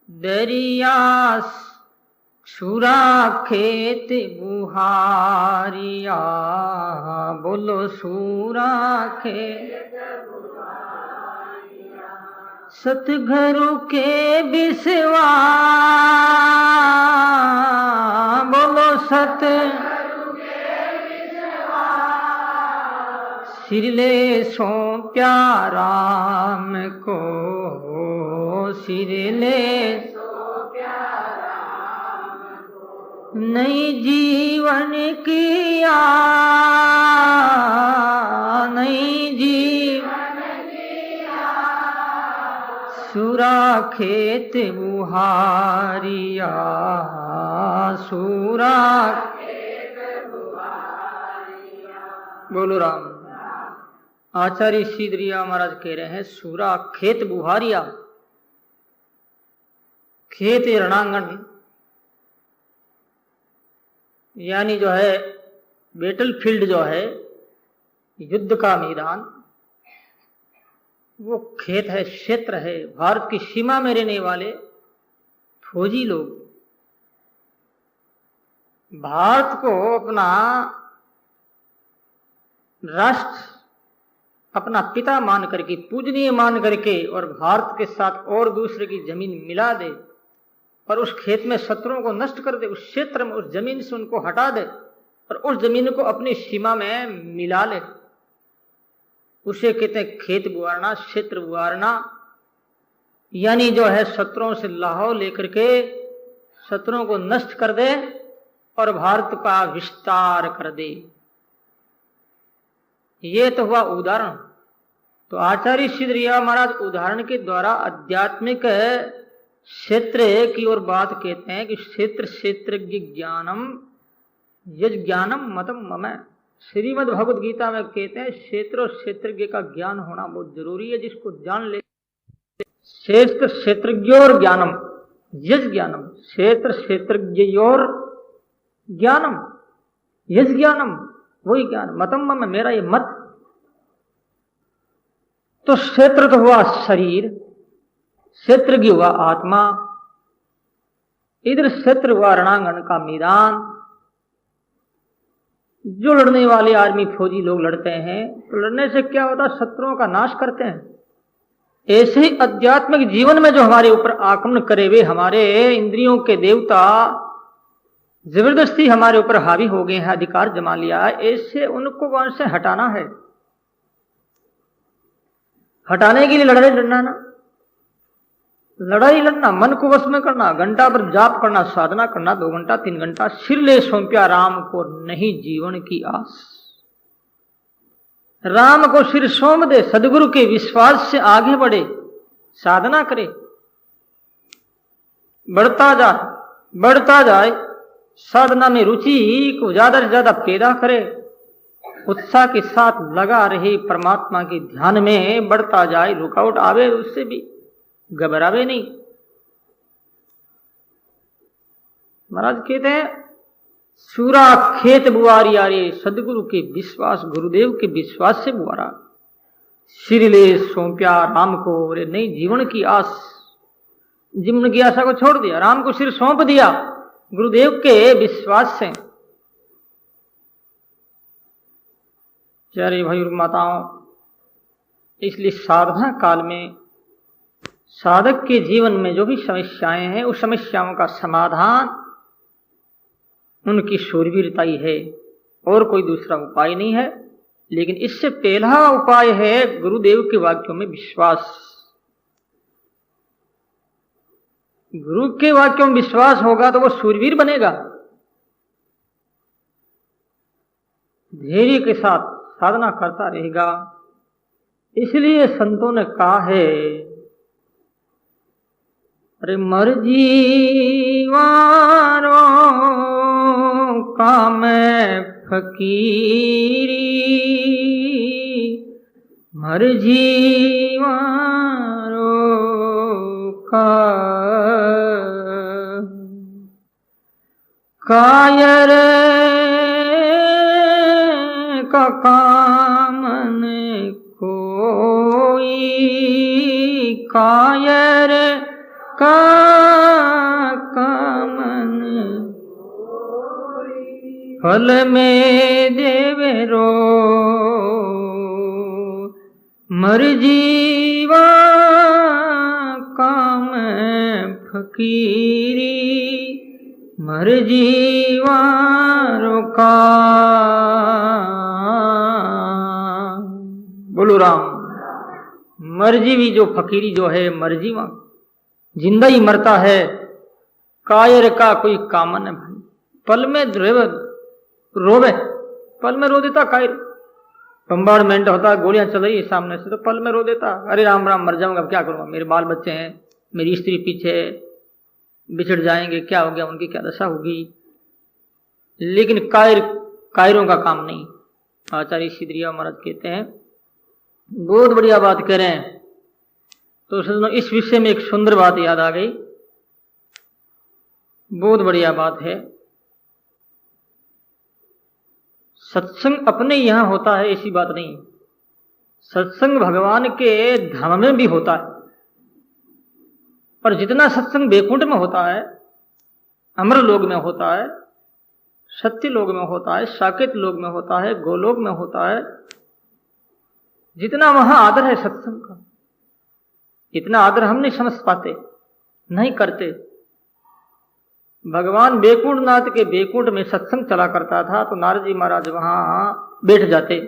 दरिया सूरा खेत बुहारिया, बोलो सूरा खेत सतगुरु के बिसवा, बोलो सतगुरु के बिसवा, सिरले सौंप्या राम को, सिरले सौंप्या राम को, नई जीवन किया, नई जीवन सूरा खेत बुहारिया, सूरा खेत बुहारिया, बोलो राम। आचार्य सीधरिया महाराज कह रहे हैं सूरा खेत बुहारिया, खेत रणांगण यानी जो है बैटल फील्ड जो है युद्ध का मैदान, वो खेत है, क्षेत्र है। भारत की सीमा में रहने वाले फौजी लोग भारत को अपना राष्ट्र, अपना पिता मान करके, पूजनीय मान करके, और भारत के साथ और दूसरे की जमीन मिला दे और उस खेत में शत्रुओं को नष्ट कर दे, उस क्षेत्र में, उस जमीन से उनको हटा दे और उस जमीन को अपनी सीमा में मिला ले, उसे कहते हैं खेत बुआरना, क्षेत्र बुआरना। यानी जो है शत्रुओं से लाहौ लेकर के शत्रुओं को नष्ट कर दे और भारत का विस्तार कर दे। ये तो हुआ उदाहरण। तो आचार्य सीधरिया महाराज उदाहरण के द्वारा आध्यात्मिक क्षेत्र की ओर बात कहते हैं कि क्षेत्र क्षेत्रज्ञ ज्ञानम यज ज्ञानम मतम मम। श्रीमद् भगवद गीता में कहते हैं क्षेत्र और क्षेत्रज्ञ का ज्ञान होना बहुत जरूरी है। जिसको जान ले, क्षेत्र क्षेत्रज्ञोर ज्ञानम यज ज्ञानम, क्षेत्र क्षेत्रज्ञयोर ज्ञानम यज ज्ञानम, वही ज्ञान, मतम मम, मेरा ये मत। तो क्षेत्र तो हुआ शरीर, क्षेत्रज्ञ हुआ आत्मा, इधर क्षेत्र हुआ रणांगण का मैदान। जो लड़ने वाले आर्मी फौजी लोग लड़ते हैं तो लड़ने से क्या होता है, शत्रुओं का नाश करते हैं। ऐसे ही आध्यात्मिक जीवन में जो हमारे ऊपर आक्रमण करे हुए हमारे इंद्रियों के देवता जबरदस्ती हमारे ऊपर हावी हो गए हैं, अधिकार जमा लिया है, ऐसे उनको वहां से हटाना है। हटाने के लिए लड़ाई लड़ना ना, लड़ाई लड़ना, मन को वश में करना, घंटा भर जाप करना, साधना करना, 2 घंटा 3 घंटा, सिर ले सौंप्या राम को, नहीं जीवन की आस। राम को सिर सौंप दे, सदगुरु के विश्वास से आगे बढ़े, साधना करे, बढ़ता जाए, साधना में रुचि को ज्यादा से ज्यादा पैदा करे, उत्साह के साथ लगा रहे, परमात्मा के ध्यान में बढ़ता जाए, रुकावट आवे उससे भी घबरावे नहीं। महाराज कहते हैं सूरा खेत बुआरिया रे, सदगुरु के विश्वास, गुरुदेव के विश्वास से बुआरा। सिर ले सौंप्या राम को, रे नहीं जीवन की आस, जीवन की आशा को छोड़ दिया, राम को सिर सौंप दिया गुरुदेव के विश्वास से। प्यारे भाई और माताओं, इसलिए साधना काल में साधक के जीवन में जो भी समस्याएं हैं, उस समस्याओं का समाधान उनकी शूरवीरता ही है, और कोई दूसरा उपाय नहीं है। लेकिन इससे पहला उपाय है गुरुदेव के वाक्यों में विश्वास। गुरु के वाक्यों में विश्वास होगा तो वो शूरवीर बनेगा, धैर्य के साथ साधना करता रहेगा। इसलिए संतों ने कहा है, अरे मर जीवारों का मैं फकीरी, मर जीवारों का कायर का कामन कोई, कायर का फल में देवे रो मर जीवा काम फकीरी मर जीवा रोका। बोलो राम। मर्जी भी जो फकीरी जो है मर्जीवा, जिंदा ही मरता है, कायर का कोई कामन है भाई। पल में रोवे, पल में रो देता कायर। बम्बार्डमेंट होता है, गोलियां चल रही है सामने से, तो पल में रो देता, अरे राम राम मर जाऊंगा, क्या करूंगा, मेरे बाल बच्चे हैं, मेरी स्त्री पीछे बिछड़ जाएंगे, क्या हो गया, उनकी क्या दशा होगी। लेकिन कायरों का काम नहीं। आचार्य सिद्धरिया महाराज कहते हैं, बहुत बढ़िया बात कह रहे हैं। तो सुनो, इस विषय में एक सुंदर बात याद आ गई, बहुत बढ़िया बात है। सत्संग अपने यहां होता है ऐसी बात नहीं, सत्संग भगवान के धाम में भी होता है। पर जितना सत्संग बैकुंठ में होता है, अमर लोक में होता है, सत्य लोक में होता है, साकेत लोक में होता है, गोलोक में होता है, जितना वहां आदर है सत्संग का, इतना आदर हम नहीं समझ पाते, नहीं करते। भगवान बैकुंठ नाथ के बैकुंठ में सत्संग चला करता था, तो नारद जी महाराज वहां बैठ जाते,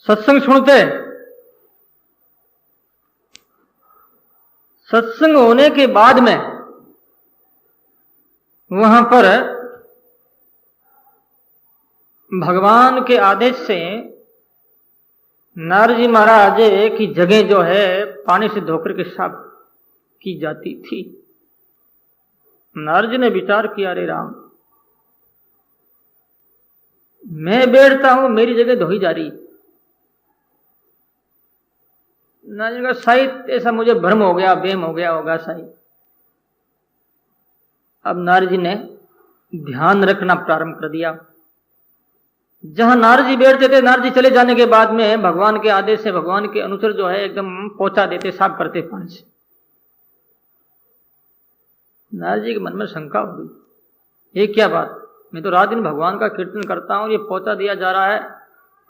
सत्संग सुनते। सत्संग होने के बाद में वहां पर भगवान के आदेश से नारद जी महाराज की जगह जो है पानी से धोकर के साफ की जाती थी। नारद जी ने विचार किया, अरे राम, मैं बैठता हूं, मेरी जगह धोई जा रही। नारद जी का शायद ऐसा मुझे भ्रम हो गया, बेम हो गया होगा शायद। अब नारद जी ने ध्यान रखना प्रारंभ कर दिया। जहां नारद जी बैठते थे, नारद जी चले जाने के बाद में भगवान के आदेश से भगवान के अनुचर जो है एकदम पहुंचा देते, साफ करते पानी से। नारद जी के मन में शंका हो गई, ये क्या बात, मैं तो रात दिन भगवान का कीर्तन करता हूं, ये पहुंचा दिया जा रहा है,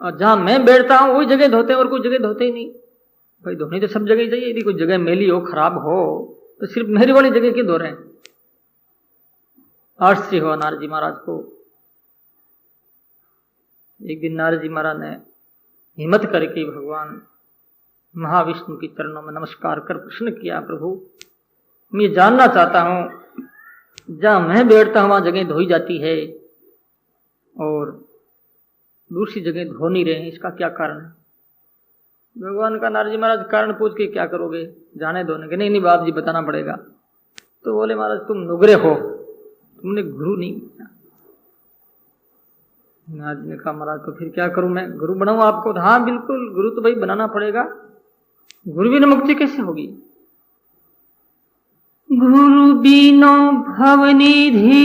और जहां मैं बैठता हूं वही जगह धोते हैं और कोई जगह धोते ही नहीं। भाई धोनी तो सब जगह चाहिए, यदि कोई जगह मेली हो, खराब हो, तो सिर्फ मेरी वाली जगह क्यों धो रहे हैं। आश्चर्य हुआ नारद जी महाराज को। एक दिन नारद जी महाराज ने हिम्मत करके भगवान महाविष्णु के चरणों में नमस्कार कर प्रश्न किया, प्रभु मैं जानना चाहता हूं, जहां मैं बैठता हूं वहां जगह धोई जाती है और दूसरी जगह धो नहीं रहे हैं, इसका क्या कारण है। भगवान का नारद जी महाराज कारण पूछ के क्या करोगे, जाने धोने के। नहीं बाप जी बताना पड़ेगा। तो बोले, महाराज तुम नुगरे हो, तुमने गुरु नहीं किया। नारद ने कहा, महाराज तो फिर क्या करूं, मैं गुरु बनाऊं आपको। हाँ बिल्कुल, गुरु तो भाई बनाना पड़ेगा, गुरु बिना मुक्ति कैसे होगी। गुरु बिनो भवनिधि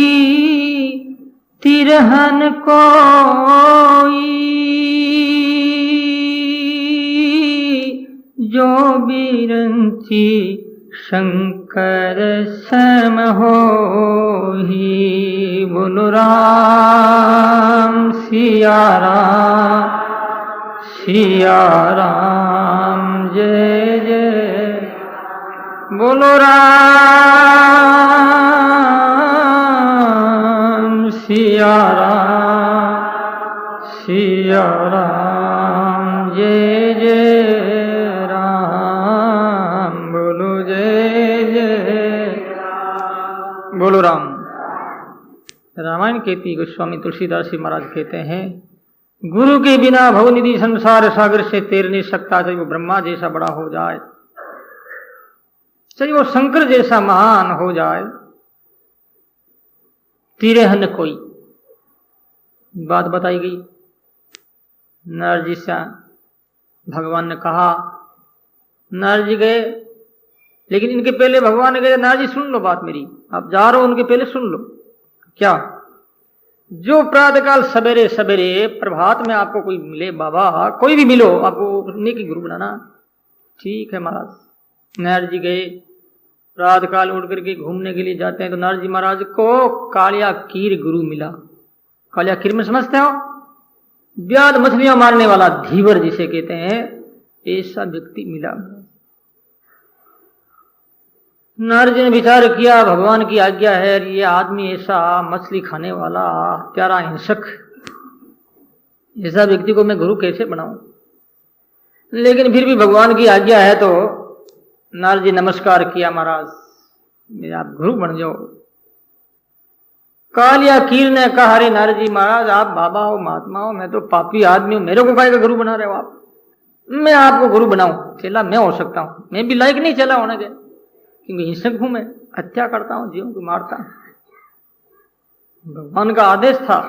तिरहन कोई, जो बिरंची शंकर सम होहि। बोलो राम सिया राम जय जय। बोलो राम सिया राम जय जय राम। बोलो जय जय। बोलो राम। रामायण कहती गोस्वामी तुलसीदास जी महाराज कहते हैं, गुरु के बिना भवनिधि संसार सागर से तैर नहीं सकता। चाहे वो ब्रह्मा जैसा बड़ा हो जाए, चाहे वो शंकर जैसा महान हो जाए, तिरहन कोई। बात बताई गई। नारद जी से भगवान ने कहा, नारद जी गए, लेकिन इनके पहले भगवान ने कहा, नारद जी सुन लो बात मेरी, आप जा रहे हो उनके पहले सुन लो। क्या? जो प्रातःकाल सवेरे सवेरे प्रभात में आपको कोई मिले, बाबा कोई भी मिलो, आपको नेकी गुरु बनाना। ठीक है महाराज। नारद जी गए, प्रातःकाल उठ करके घूमने के लिए जाते हैं, तो नारद जी महाराज को कालिया कीर गुरु मिला। कालियाकीर में समझते हो, व्याध मछलियां मारने वाला धीवर जिसे कहते हैं, ऐसा व्यक्ति मिला। नारद जी ने विचार किया, भगवान की आज्ञा है, ये आदमी ऐसा मछली खाने वाला प्यारा हिंसक, ऐसा व्यक्ति को मैं गुरु कैसे बनाऊं। लेकिन फिर भी भगवान की आज्ञा है तो नारद जी नमस्कार किया, महाराज मेरे आप गुरु बन जाओ। कालियाकीर ने कहा, अरे नारद जी महाराज आप बाबा हो, महात्मा हो, मैं तो पापी आदमी हूं, मेरे को काहे का गुरु बना रहे हो आप। मैं आपको गुरु बनाऊं, चेला मैं हो सकता हूं, मैं भी लायक नहीं चेला होने के, क्योंकि हिंसक हूं, मैं हत्या करता हूं, जीवों को मारता हूं। भगवान का आदेश था।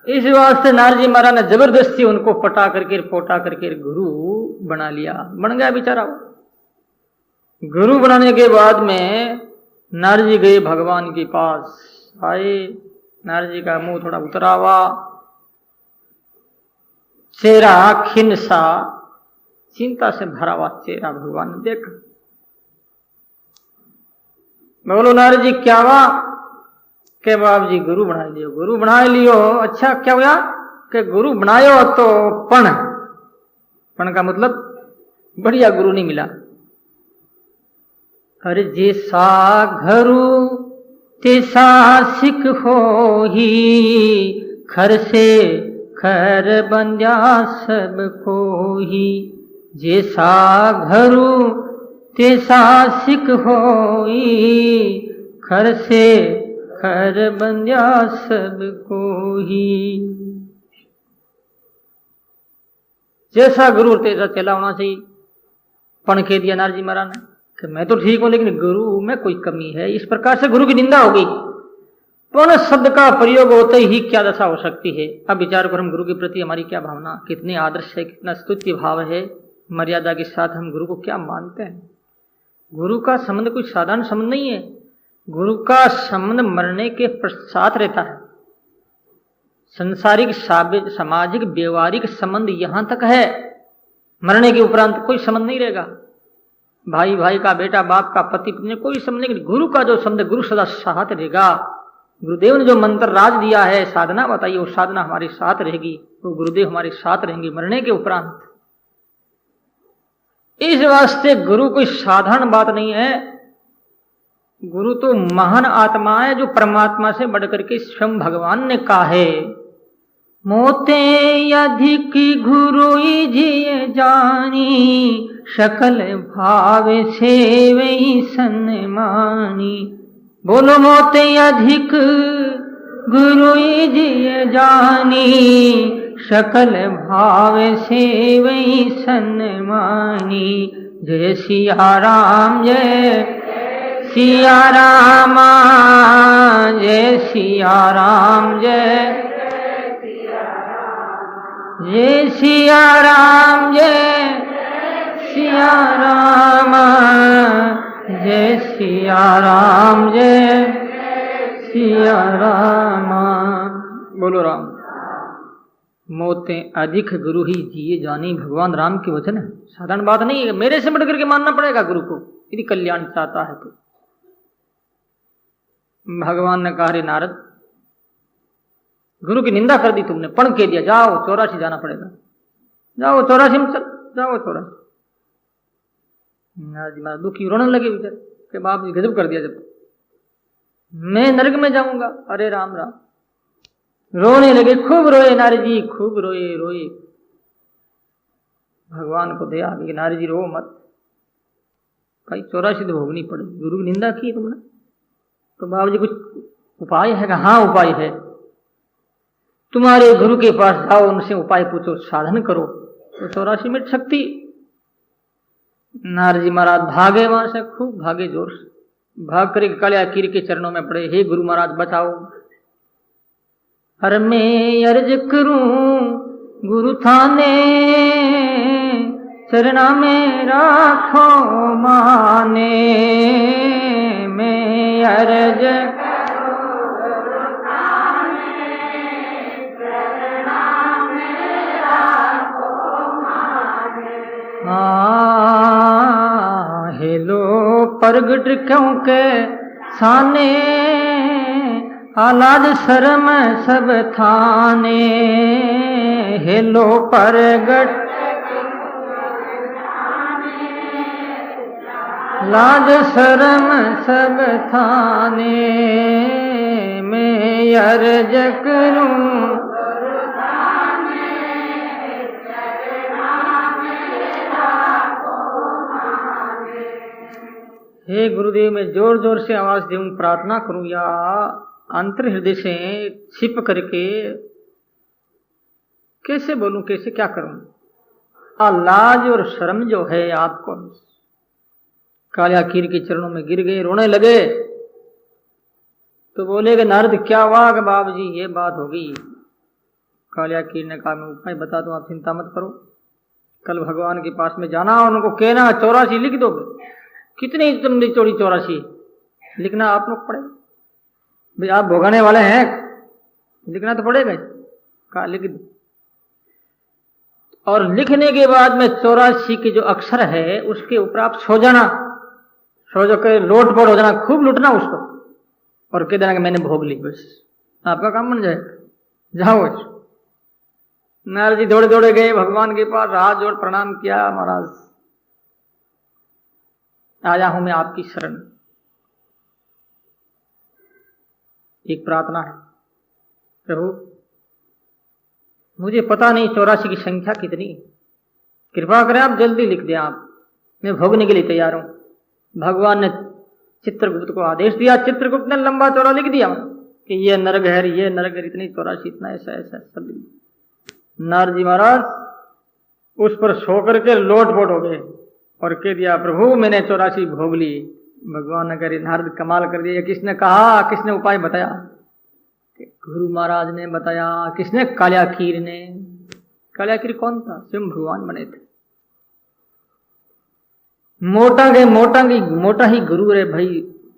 इस वास्ते नारद जी महाराज ने जबरदस्ती उनको पटा करके पोटा करके गुरु बना लिया। बन गया बेचारा। गुरु बनाने के बाद में नारद जी गए भगवान के पास, आए, नारद जी का मुंह थोड़ा उतरा हुआ, चेहरा खिन्न सा, चिंता से भरा हुआ चेहरा भगवान ने देखा। बोलो नारद जी क्या हुआ? के बाप जी गुरु बना लियो, गुरु बना लियो। अच्छा क्या हुआ? कि गुरु बनायो तो पण का मतलब बढ़िया गुरु नहीं मिला। अरे जैसा घरु तैसा सिख हो ही, खर से खर बंध्या सब को ही। जैसा घरु तैसा सिख हो ही, खर से खर बंध्या सब को ही। जैसा गुरु तैसा चेला होना चाहिए। पण कह दिया नारद जी महाराज ने कि मैं तो ठीक हूं, लेकिन गुरु में कोई कमी है। इस प्रकार से गुरु की निंदा हो गई। पण शब्द का प्रयोग होते ही क्या दशा हो सकती है। अब विचार करो, हम गुरु के प्रति हमारी क्या भावना, कितनी आदर्श है, कितना स्तुत्य भाव है, मर्यादा के साथ हम गुरु को क्या मानते हैं। गुरु का संबंध कोई साधारण संबंध नहीं है। गुरु का संबंध मरने के पश्चात रहता है। संसारिक सामाजिक व्यवहारिक संबंध यहां तक है, मरने के उपरांत कोई संबंध नहीं रहेगा। भाई भाई का, बेटा बाप का, पति पत्नी, कोई संबंध नहीं। गुरु का जो संबंध, गुरु सदा साथ रहेगा। गुरुदेव ने जो मंत्र राज दिया है, साधना बताइए, वो साधना हमारे साथ रहेगी, वो गुरुदेव हमारे साथ रहेंगे मरने के उपरांत। इस वास्ते गुरु कोई साधारण बात नहीं है। गुरु तो महान आत्मा है, जो परमात्मा से बढ़कर के स्वयं भगवान ने कहा है, मोते अधिक गुरु जिय जानी, सकल भाव से वही सन्मानी। बोलो मोते अधिक गुरु जिय जानी, सकल भाव से वही सन्मानी। जय सिया राम, जय सिया राम, जय सिया राम, जय जय सिया राम, जय सिया राम, जय सिया राम, जय सिया राम। बोलो राम। मोते अधिक गुरु ही जिए जानी, भगवान राम के वचन है, साधारण बात नहीं है। मेरे से बढ़ करके मानना पड़ेगा गुरु को, यदि कल्याण चाहता है तो। भगवान ने कहा, रे नारद, गुरु की निंदा कर दी तुमने, पण कह दिया, जाओ 84 जाना पड़ेगा, जाओ 84 में चल, जाओ 84। नारद जी महाराज दुखी रोने लगे बेचारे कि बाप जी गजब कर दिया, जब मैं नरक में जाऊंगा। अरे राम राम, रोने लगे, खूब रोए नारद जी, खूब रोए रोए। भगवान को दया आ गई, नारद जी रो मत भाई, 84 तो भोगनी पड़ेगी, गुरु की निंदा की तुमने। तो बाबू जी कुछ उपाय है? हाँ उपाय है, तुम्हारे गुरु के पास जाओ, उनसे उपाय पूछो, साधन करो, तो 84 मिट सकती। नारद जी महाराज भागे वहां से, खूब भागे जोर से, भाग कर कालियाकीर के चरणों में पड़े, हे गुरु महाराज बचाओ। हर मैं अर्ज करूं गुरु थाने, चरणा में राखो माने। मैं अर्ज हेलो प्रगट क्यों के साने, लाज शर्म सब थाने, हेलो परगट लाज शर्म सब थाने, मैं अर्ज करूं हे गुरुदेव, मैं जोर जोर से आवाज दूं, प्रार्थना करूं या अंतर हृदय से छिप करके कैसे बोलूं, कैसे क्या करूं? लाज और शर्म जो है आपको। कालियाकीर के चरणों में गिर गए, रोने लगे। तो बोले कि नारद क्या हुआ? कि बाबू जी ये बात होगी। कालियाकीर ने कहा मैं उपाय बता दूं, आप चिंता मत करो। कल भगवान के पास में जाना, उनको कहना 84 लिख दोगे। कितनी तुमने चोरी 84 लिखना आप लोग पड़े भाई, आप भोगाने वाले हैं, लिखना तो पड़ेगा। कहा लिख दो। और लिखने के बाद में 84 के जो अक्षर है उसके ऊपर आप सो जाना, सो जो के लोट पोट हो जाना, खूब लुटना उसको और कह देना कि मैंने भोग ली, बस आपका काम बन जाएगा। जाओ। नारद जी दौड़े दौड़े गए भगवान के पास, हाथ जोड़ प्रणाम किया, महाराज आया हूं मैं आपकी शरण। एक प्रार्थना है, प्रभु मुझे पता नहीं 84 की संख्या कितनी, कृपा करें आप जल्दी लिख दें, आप मैं भोगने के लिए तैयार हूं। भगवान ने चित्रगुप्त को आदेश दिया। चित्रगुप्त ने लंबा चौड़ा लिख दिया कि ये नरक है, ये नरक है, इतनी 84 इतना ऐसा ऐसा सब। नारद जी महाराज उस पर सो करके लोट पोट हो गए और कह दिया प्रभु मैंने 84 भोग ली। भगवान ने कह नारद कमाल कर दिया। किसने कहा, किसने उपाय बताया? गुरु महाराज ने बताया। किसने? कालियाकीर ने। कालियाकीर कौन था? स्वयं भगवान बने थे। मोटा ही गुरु रे भाई।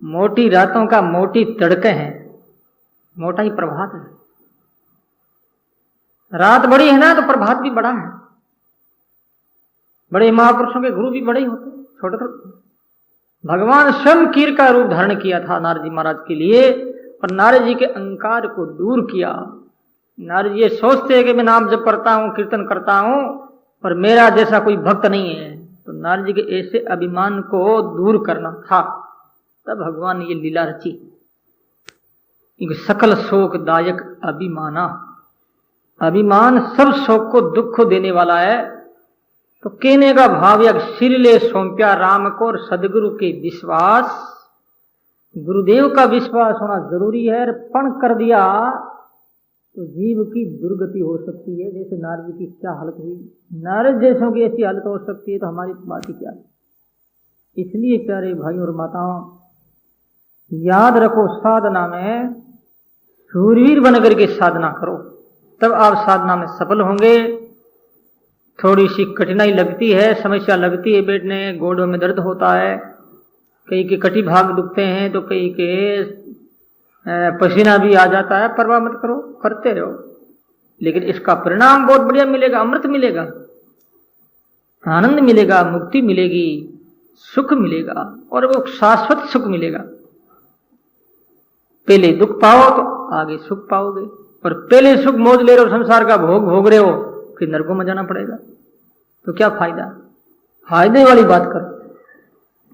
मोटी रातों का मोटी तड़के हैं, मोटा ही प्रभात है। रात बड़ी है ना तो प्रभात भी बड़ा है। बड़े महापुरुषों के गुरु भी बड़े ही होते, छोटे छोटे। भगवान स्वयं कीर का रूप धारण किया था नारद जी महाराज के लिए और नारद जी के अहंकार को दूर किया। नारद जी ये सोचते हैं कि मैं नाम जप करता हूं, कीर्तन करता हूं और मेरा जैसा कोई भक्त नहीं है, तो नारद जी के ऐसे अभिमान को दूर करना था। तब भगवान ने ये लीला रची। सकल शोकदायक अभिमाना, अभिमान सब शोक को दुख को देने वाला है। तो कहने का भाव या सिरले सौंप्या राम को और सदगुरु के विश्वास, गुरुदेव का विश्वास होना जरूरी है। पण कर दिया तो जीव की दुर्गति हो सकती है। जैसे नारद की क्या हालत हुई, नारद जैसों की ऐसी हालत हो सकती है तो हमारी बात ही क्या। इसलिए प्यारे भाइयों और माताओं, याद रखो साधना में शूरवीर बनकर के साधना करो, तब आप साधना में सफल होंगे। थोड़ी सी कठिनाई लगती है, समस्या लगती है, बैठने गोड़ों में दर्द होता है, कई के कटी भाग दुखते हैं, तो कई के पसीना भी आ जाता है। परवाह मत करो, करते रहो, लेकिन इसका परिणाम बहुत बढ़िया मिलेगा। अमृत मिलेगा, आनंद मिलेगा, मुक्ति मिलेगी, सुख मिलेगा और वो शाश्वत सुख मिलेगा। पहले दुख पाओ तो आगे सुख पाओगे, और पहले सुख मौज ले रहे हो, संसार का भोग भोग रहे हो, फिर नरकों में जाना पड़ेगा। तो क्या फायदा? फायदे वाली बात करो।